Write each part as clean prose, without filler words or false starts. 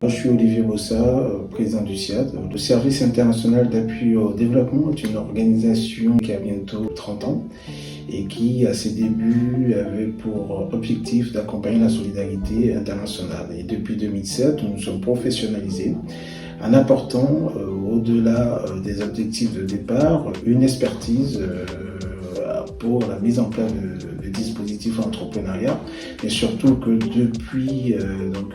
Je suis Olivier Bossa, président du SIAD. Le Service international d'appui au développement est une organisation qui a bientôt 30 ans et qui, à ses débuts, avait pour objectif d'accompagner la solidarité internationale. Et depuis 2007, nous nous sommes professionnalisés en apportant, au-delà des objectifs de départ, une expertise pour la mise en place de dispositifs entrepreneuriat, et surtout que depuis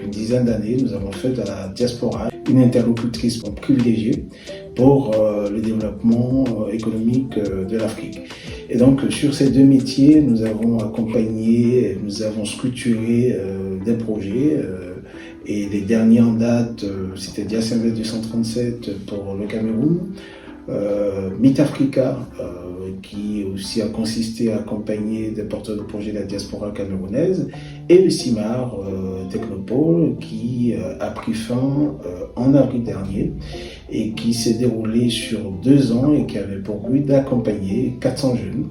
une dizaine d'années, nous avons fait de la diaspora une interlocutrice privilégiée pour le développement économique de l'Afrique. Et donc sur ces deux métiers, nous avons accompagné, nous avons structuré des projets et les derniers en date, c'était Diasembe 237 pour le Cameroun, Meet Africa, qui aussi a consisté à accompagner des porteurs de projets de la diaspora camerounaise, et le CIMAR Technopole, qui a pris fin en avril dernier et qui s'est déroulé sur 2 ans et qui avait pour but d'accompagner 400 jeunes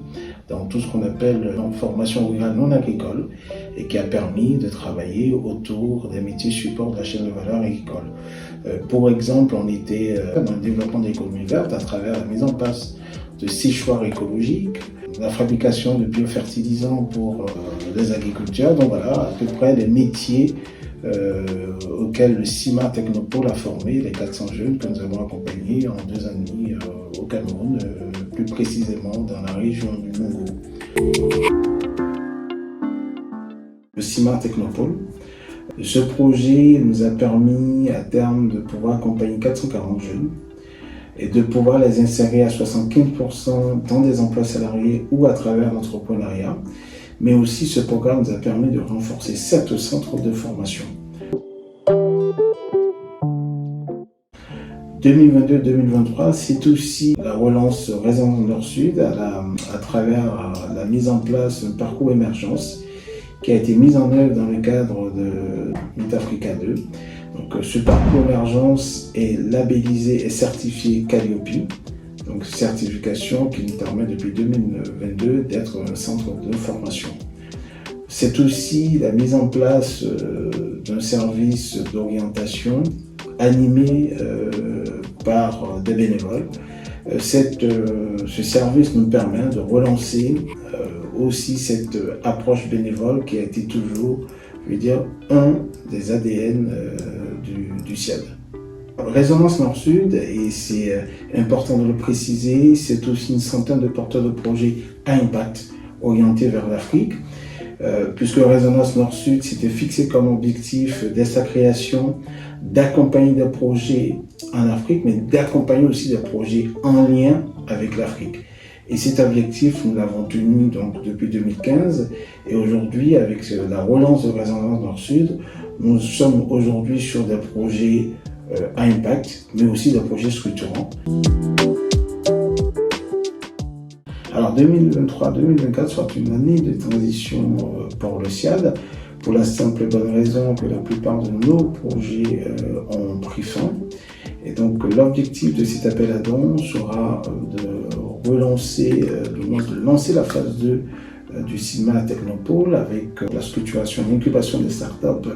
dans tout ce qu'on appelle une formation rurale non agricole et qui a permis de travailler autour des métiers support de la chaîne de valeur agricole. Pour exemple, on était dans le développement de l'économie verte à travers la mise en place de séchoirs écologiques, la fabrication de biofertilisants pour les agriculteurs. Donc voilà, à peu près les métiers auxquels le CIMAR Technopole a formé les 400 jeunes que nous avons accompagnés en 2 ans et demi au Cameroun, plus précisément dans la région du Mungo. Le CIMAR Technopole. Ce projet nous a permis à terme de pouvoir accompagner 440 jeunes et de pouvoir les insérer à 75% dans des emplois salariés ou à travers l'entrepreneuriat. Mais aussi, ce programme nous a permis de renforcer 7 centres de formation. 2022-2023, c'est aussi la relance Résonance Nord-Sud à travers la mise en place d'un parcours émergence qui a été mis en œuvre dans le cadre de Meet Africa 2. Donc, ce parcours émergence est labellisé et certifié Calliope, donc certification qui nous permet depuis 2022 d'être un centre de formation. C'est aussi la mise en place d'un service d'orientation animé par des bénévoles. Ce service nous permet de relancer aussi cette approche bénévole qui a été toujours, je veux dire, un des ADN du SIAD. Résonance Nord-Sud, et c'est important de le préciser, c'est aussi une centaine de porteurs de projets à impact orientés vers l'Afrique, puisque Résonance Nord-Sud s'était fixé comme objectif dès sa création d'accompagner des projets en Afrique, mais d'accompagner aussi des projets en lien avec l'Afrique. Et cet objectif, nous l'avons tenu donc depuis 2015, et aujourd'hui, avec la relance de Résonance Nord-Sud, nous sommes aujourd'hui sur des projets à impact, mais aussi des projets structurants. Alors 2023-2024 soit une année de transition pour le SIAD, pour la simple et bonne raison que la plupart de nos projets ont pris fin. Et donc l'objectif de cet appel à dons sera de lancer la phase 2 du CIMAR Technopole avec la structuration et l'incubation des startups,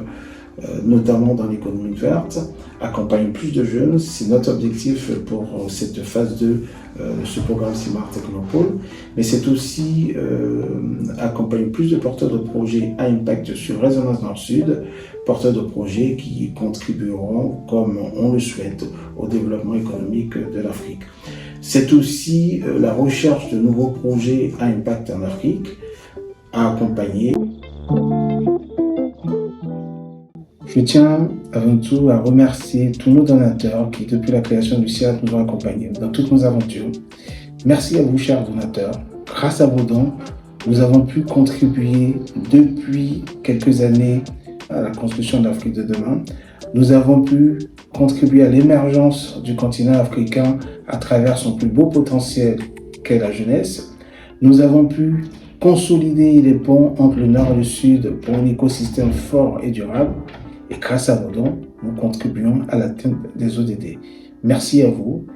notamment dans l'économie verte, accompagner plus de jeunes. C'est notre objectif pour cette phase 2 de ce programme CIMAR Technopole, mais c'est aussi accompagner plus de porteurs de projets à impact sur Résonance Nord-Sud, porteurs de projets qui contribueront, comme on le souhaite, au développement économique de l'Afrique. C'est aussi la recherche de nouveaux projets à impact en Afrique à accompagner. Je tiens avant tout à remercier tous nos donateurs qui, depuis la création du SIAD, nous ont accompagnés dans toutes nos aventures. Merci à vous, chers donateurs. Grâce à vos dons, nous avons pu contribuer depuis quelques années à la construction de l'Afrique de demain. Nous avons pu contribuer à l'émergence du continent africain à travers son plus beau potentiel qu'est la jeunesse. Nous avons pu consolider les ponts entre le nord et le sud pour un écosystème fort et durable. Et grâce à vos dons, nous contribuons à l'atteinte des ODD. Merci à vous.